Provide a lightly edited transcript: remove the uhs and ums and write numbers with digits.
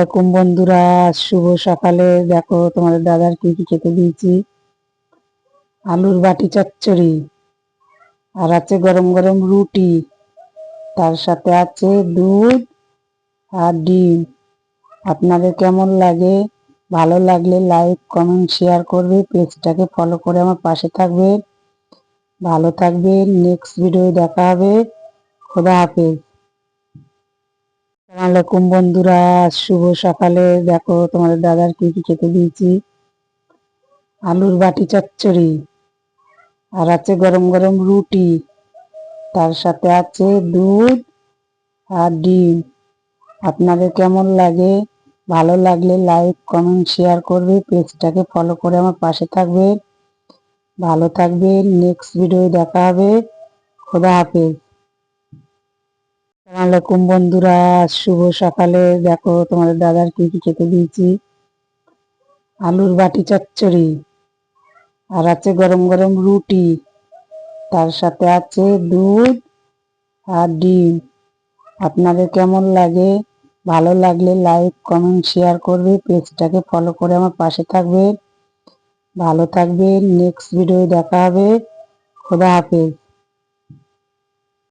আলাইকুম বন্ধুরা, শুভ সকালে। দেখো তোমাদের দাদার কি কি খেতে দিয়েছি। আলুর বাটি চচ্চড়ি, আর আছে গরম গরম রুটি, তার সাথে আছে দুধ আর ডিম। আপনাদের কেমন লাগে? ভালো লাগলে লাইক কমেন্ট শেয়ার করবে, পেজটাকে ফলো করে আমার পাশে থাকবে। ভালো থাকবেন, নেক্সট ভিডিও দেখা হবে। খোদা হাফেজ। আসসালামু আলাইকুম বন্ধুরা, শুভ সকালে। দেখো তোমাদের দাদার কি কি খেতে দিয়েছি। আলুর বাটি চচ্চড়ি, আর আছে গরম গরম রুটি, তার সাথে আছে দুধ আর ডিম। আপনাদের কেমন লাগে? ভালো লাগলে লাইক কমেন্ট শেয়ার করবে, পেজটাকে ফলো করে আমার পাশে থাকবে। ভালো থাকবেন, নেক্সট ভিডিও দেখা হবে। খোদা হাফেজ। আসসালামু আলাইকুম বন্ধুরা, শুভ সকালে। দেখো তোমাদের দাদার কি কি খেতে দিয়েছি। আলুর বাটি চচ্চড়ি, আর আছে গরম গরম রুটি, তার সাথে আছে দুধ আর ডিম। আপনাদের কেমন লাগে? ভালো লাগলে লাইক কমেন্ট শেয়ার করবে, পেজটাকে ফলো করে আমার পাশে থাকবে। ভালো থাকবেন, নেক্সট ভিডিও দেখা হবে। খোদা হাফেজ।